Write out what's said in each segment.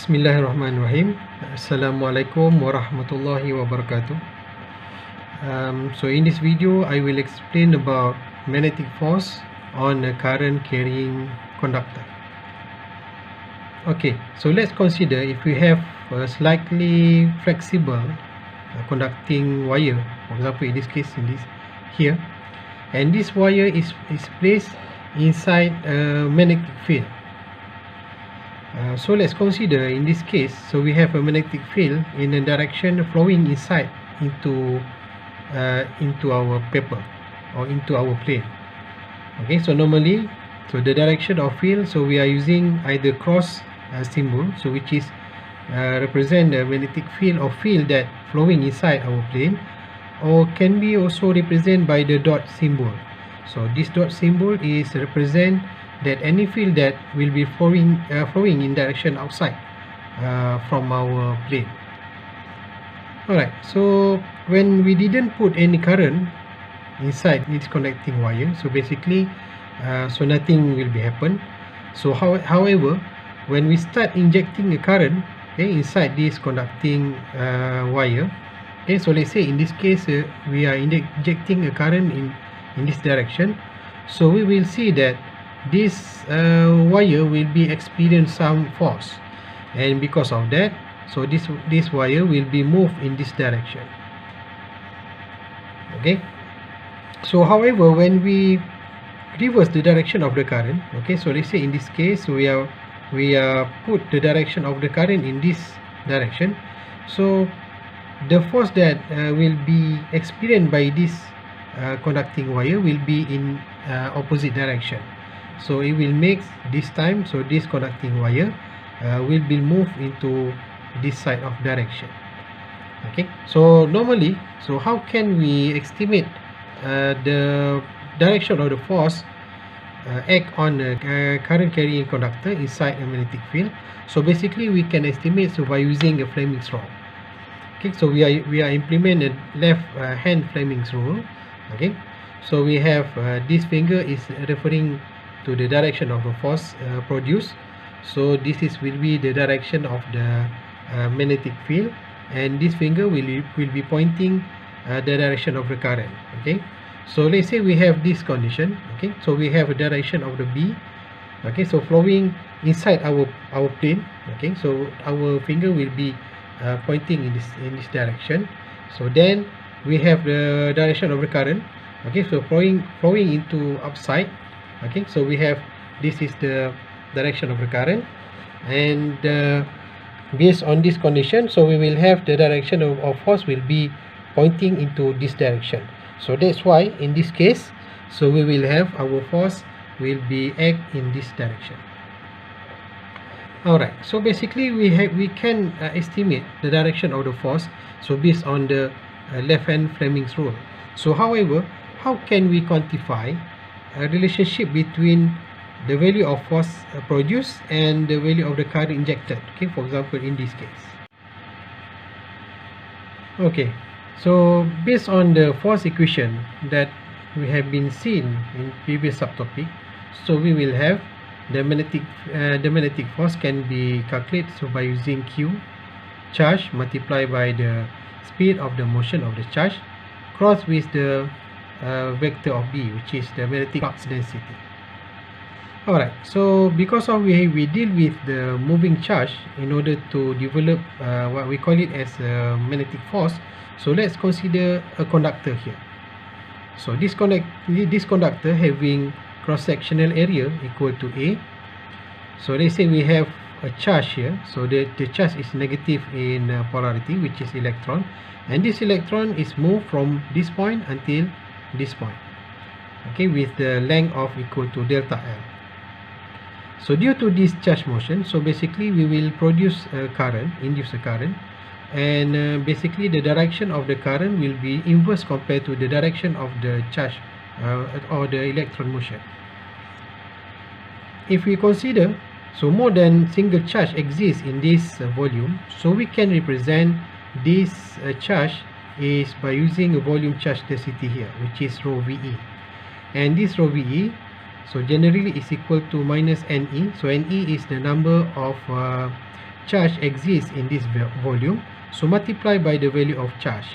Bismillahirrahmanirrahim. Assalamualaikum warahmatullahi wabarakatuh. So in this video I will explain about magnetic force on a current carrying conductor. Okay, so let's consider if we have a slightly flexible conducting wire, for example in this case here, and this wire is placed inside a magnetic field. So let's consider in this case, so we have a magnetic field in a direction flowing inside into our paper or into our plane. Okay, so normally, so the direction of field, so we are using either cross symbol, so which is represent the magnetic field or field that flowing inside our plane, or can be also represented by the dot symbol. So this dot symbol is represent that any field that will be flowing in direction outside from our plane. Alright, so when we didn't put any current inside this connecting wire, so basically so nothing will be happen. So however, when we start injecting a current, okay, inside this conducting wire, okay, so let's say in this case we are injecting a current in this direction, so we will see that this wire will be experience some force, and because of that, so this wire will be moved in this direction. Okay, so however, when we reverse the direction of the current, okay, so let's say in this case we are put the direction of the current in this direction, so the force that will be experienced by this conducting wire will be in opposite direction. So it will make this time, so this conducting wire will be moved into this side of direction. Okay, so normally, so how can we estimate the direction of the force act on a current carrying conductor inside a magnetic field? So basically we can estimate so by using a Fleming's rule. Okay, so we are implement a left hand Fleming's rule. Okay, so we have this finger is referring to the direction of the force produced, so this will be the direction of the magnetic field, and this finger will be pointing the direction of the current. Okay, so let's say we have this condition. Okay, so we have a direction of the B, okay, so flowing inside our plane. Okay, so our finger will be pointing in this direction. So then we have the direction of the current. Okay, so flowing into upside. Okay, so we have this is the direction of the current, and based on this condition, so we will have the direction of force will be pointing into this direction. So that's why in this case, so we will have our force will be act in this direction. Alright, so basically we can estimate the direction of the force, so based on the left hand Fleming's rule. So however, how can we quantify a relationship between the value of force produced and the value of the current injected? Okay, for example in this case. Okay, so based on the force equation that we have been seen in previous subtopic, so we will have the magnetic force can be calculated so by using Q, charge multiplied by the speed of the motion of the charge, cross with the vector of B, which is the magnetic flux density. Alright, so because of we deal with the moving charge in order to develop what we call it as a magnetic force, so let's consider a conductor here. So this conductor having cross-sectional area equal to A. So let's say we have a charge here, so the charge is negative in polarity, which is electron, and this electron is moved from this point until this point, okay, with the length of equal to delta L. So due to this charge motion, so basically we will induce a current, and basically the direction of the current will be inverse compared to the direction of the charge or the electron motion. If we consider, so more than single charge exists in this volume, so we can represent this charge is by using a volume charge density here, which is rho VE, and this rho VE so generally is equal to minus NE. So NE is the number of charge exists in this volume, so multiply by the value of charge,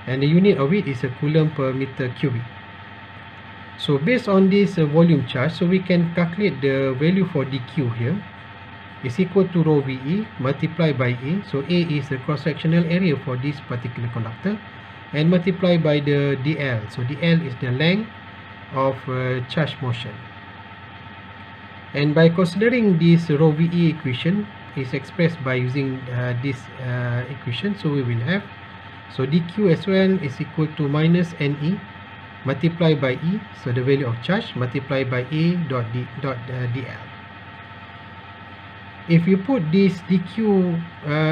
and the unit of it is a coulomb per meter cubic. So based on this volume charge, so we can calculate the value for dq here is equal to rho VE multiplied by A. So A is the cross-sectional area for this particular conductor, and multiplied by the dl. So dl is the length of charge motion. And by considering this rho VE equation is expressed by using this equation, so we will have, so dq as well is equal to minus NE multiplied by E, so the value of charge, multiplied by A dot dl. If you put this dq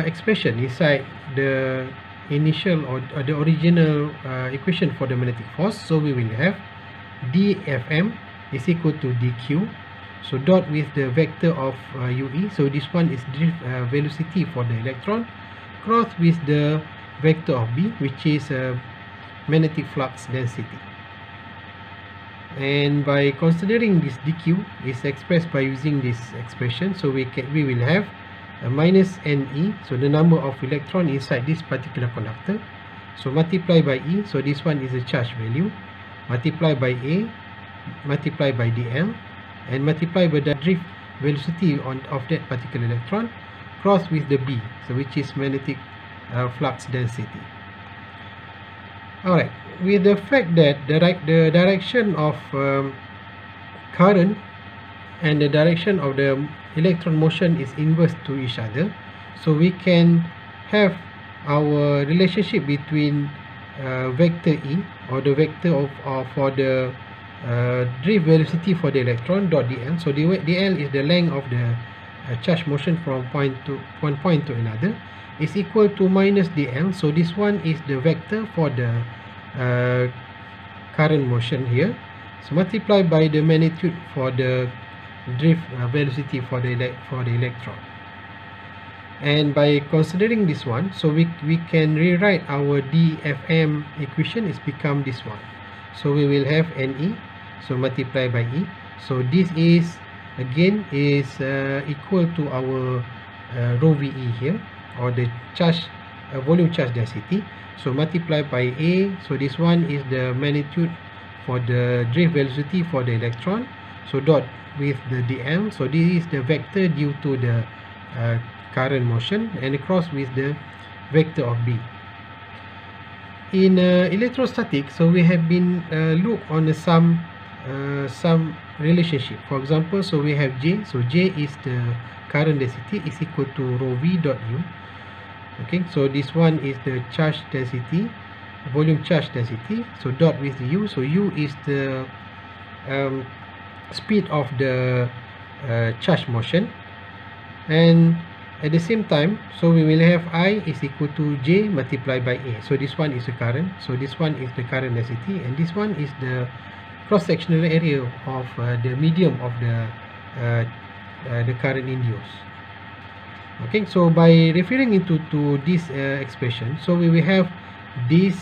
expression inside the initial or the original equation for the magnetic force, so we will have dFm is equal to dq, so dot with the vector of ue, so this one is drift velocity for the electron, cross with the vector of b, which is magnetic flux density. And by considering this dq is expressed by using this expression, so we will have a minus Ne, so the number of electron inside this particular conductor, so multiply by E, so this one is the charge value, multiply by A, multiply by dl, and multiply by the drift velocity of that particular electron, cross with the b, so which is magnetic flux density. Alright, with the fact that the direction of current and the direction of the electron motion is inverse to each other, so we can have our relationship between vector E, or the vector of for the drift velocity for the electron, dot dl. So dl is the length of the charge motion from one point to another, is equal to minus dl. So this one is the vector for the current motion here, so multiply by the magnitude for the drift velocity for the electron. And by considering this one, so we can rewrite our dFm equation is become this one. So we will have Ne, so multiply by E, so this is again is equal to our rho VE here, or the charge volume charge density, so multiply by A, so this one is the magnitude for the drift velocity for the electron, so dot with the dl, so this is the vector due to the current motion, and cross with the vector of b. In electrostatic, so we have been look on some relationship. For example, so we have J, so J is the current density is equal to rho V dot U. Okay, so this one is the charge density, volume charge density, so dot with the U, so U is the speed of the charge motion, and at the same time, so we will have I is equal to J multiplied by A, so this one is the current, so this one is the current density, and this one is the cross-sectional area of the medium of the current induced. Okay, so by referring into this expression, so we will have this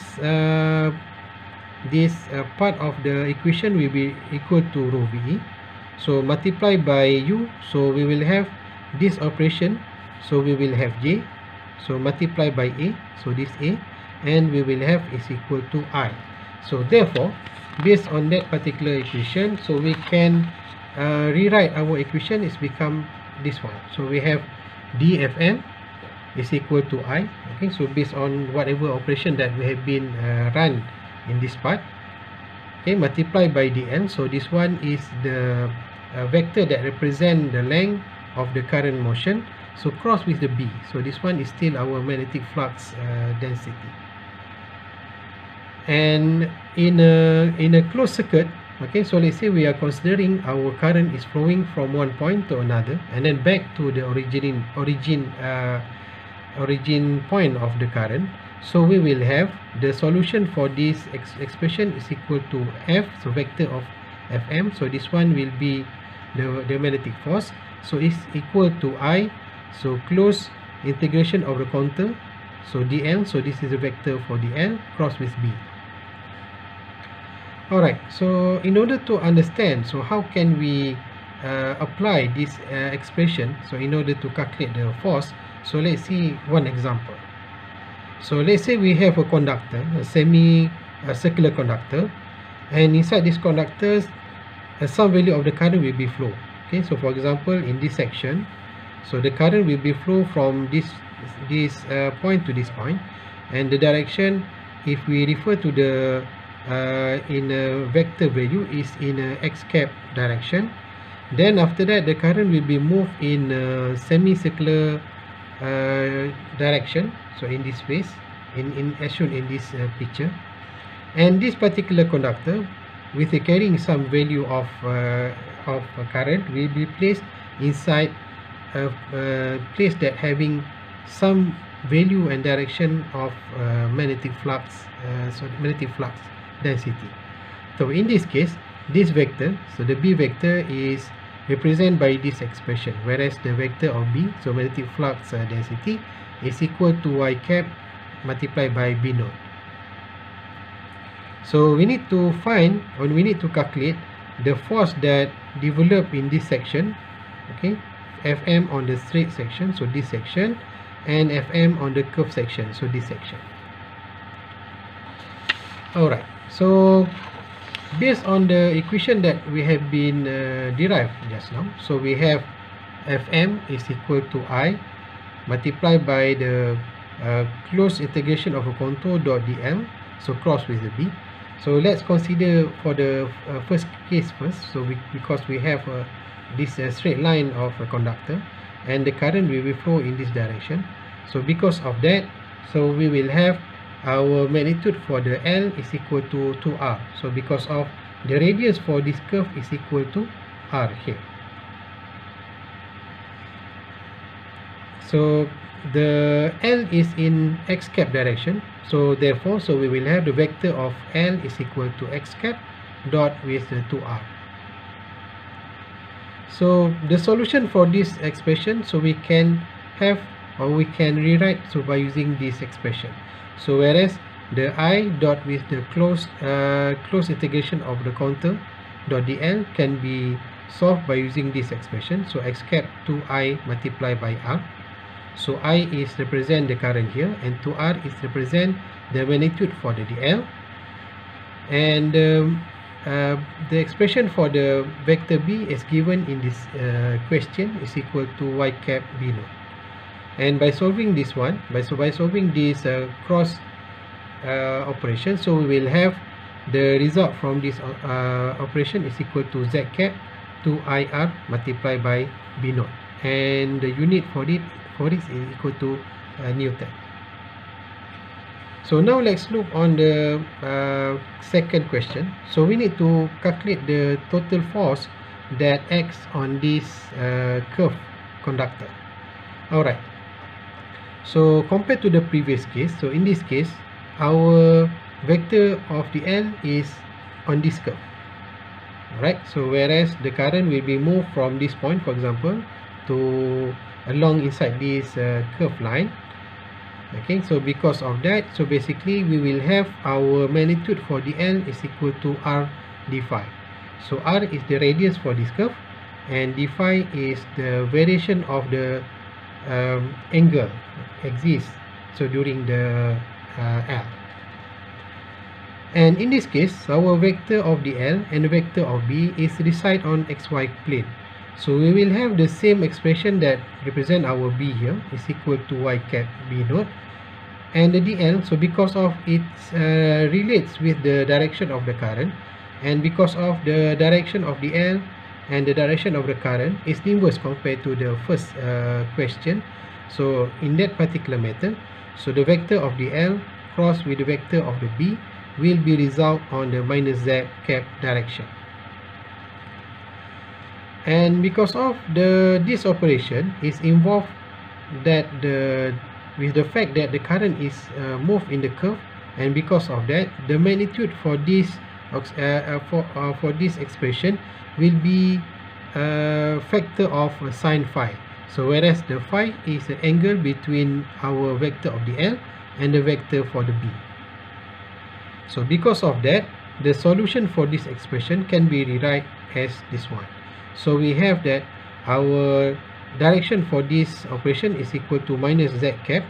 part of the equation will be equal to rho VE, so multiply by U, so we will have this operation, so we will have J, so multiply by A, so this A, and we will have is equal to I. So therefore, based on that particular equation, so we can rewrite our equation is become this one. So we have dFm is equal to I. Okay, so based on whatever operation that we have been run in this part, okay, multiply by dn, so this one is the vector that represent the length of the current motion, so cross with the b, so this one is still our magnetic flux density. And in a closed circuit, okay, so let's say we are considering our current is flowing from one point to another and then back to the origin point of the current, so we will have the solution for this expression is equal to F, so vector of Fm, so this one will be the magnetic force, so it's equal to I, so close integration of the contour, so dl, so this is the vector for dl, cross with b. Alright, so in order to understand, so how can we apply this expression, so in order to calculate the force, so let's see one example. So let's say we have a conductor, a circular conductor, and inside this conductor, some value of the current will be flow. Okay, so for example, in this section, so the current will be flow from this point to this point, and the direction, if we refer to the in a vector value, is in a x cap direction. Then after that, the current will be moved in a semicircular direction, so in this space, in as shown in this picture. And this particular conductor, with carrying some value of current, will be placed inside a place that having some value and direction of magnetic flux, magnetic flux density. So in this case, this vector, so the B vector, is represented by this expression, whereas the vector of B, so magnetic flux density, is equal to y cap multiplied by B naught. So we need to find, or we need to calculate the force that develop in this section, okay, Fm on the straight section, so this section, and Fm on the curved section, so this section. Alright, so based on the equation that we have been derived just now, so we have Fm is equal to I multiplied by the closed integration of a contour dot dl, so cross with the B. So let's consider for the first case first. So because we have this straight line of a conductor, and the current will flow in this direction. So because of that, so we will have our magnitude for the L is equal to 2r. So because of the radius for this curve is equal to r here. So the L is in x cap direction, so therefore, so we will have the vector of L is equal to x cap dot with the 2r. So the solution for this expression, so we can have, or we can rewrite, so by using this expression. So whereas the I dot with the closed integration of the contour dot dl can be solved by using this expression, so x cap 2I multiplied by r. So I is represent the current here, and 2r is represent the magnitude for the dl, and the expression for the vector B is given in this question is equal to y cap B naught. And by solving this one, by solving this cross operation, so we will have the result from this operation is equal to z cap 2ir multiplied by B naught, and the unit for it is equal to Newton. So now let's look on the second question. So we need to calculate the total force that acts on this curved conductor. Alright, so compared to the previous case, so in this case, our vector of the L is on this curve. Alright, so whereas the current will be moved from this point, for example, to along inside this curved line. Okay, so because of that, so basically we will have our magnitude for the L is equal to r d phi. So r is the radius for this curve, and d phi is the variation of the angle exists, so during the L. And in this case, our vector of the L and the vector of B is reside on xy plane. So we will have the same expression that represent our B here is equal to y cap B naught, and the dl, so because of it relates with the direction of the current, and because of the direction of the L and the direction of the current is inverse compared to the first question. So in that particular method, so the vector of the L cross with the vector of the B will be result on the minus z cap direction. And because of this operation is involved that with the fact that the current is moved in the curve, and because of that, the magnitude for this for this expression will be a factor of sine phi. So whereas the phi is the angle between our vector of the L and the vector for the B. So because of that, the solution for this expression can be rewrite as this one. So we have that our direction for this operation is equal to minus z cap.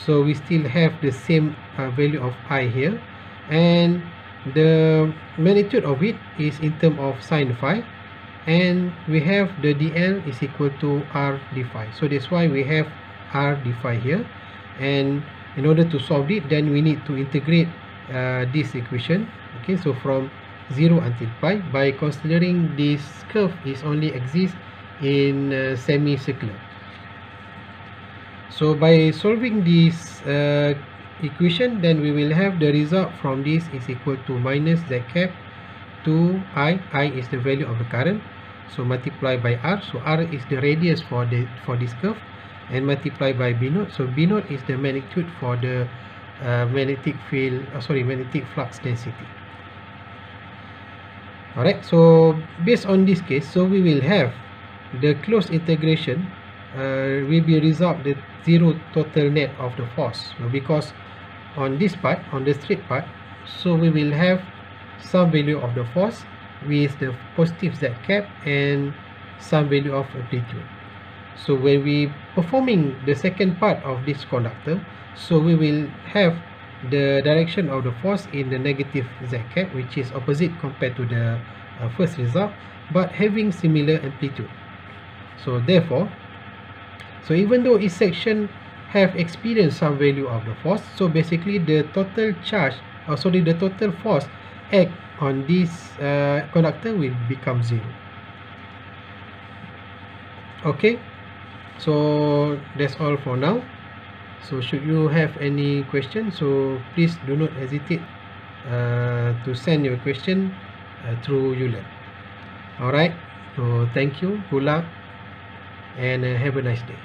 So we still have the same value of I here, and the magnitude of it is in terms of sine phi, and we have the dl is equal to r d phi. So that's why we have r d phi here, and in order to solve it, then we need to integrate this equation. Okay, so from 0 until pi, by considering this curve is only exists in semicircular. So by solving this equation, then we will have the result from this is equal to minus z cap to I is the value of the current, so multiply by r, so r is the radius for this curve, and multiply by b naught, so b naught is the magnitude for the magnetic flux density. Alright, so based on this case, so we will have the closed integration will be result the zero total net of the force, because on this part, on the straight part, so we will have some value of the force with the positive z cap and some value of amplitude. So when we performing the second part of this conductor, so we will have the direction of the force in the negative z cap, which is opposite compared to the first result, but having similar amplitude. So therefore, so even though each section have experienced some value of the force, so basically the total charge, the total force act on this conductor will become 0. Okay, so that's all for now. So should you have any questions, so please do not hesitate to send your question through ULEN. Alright, so thank you, good luck, and have a nice day.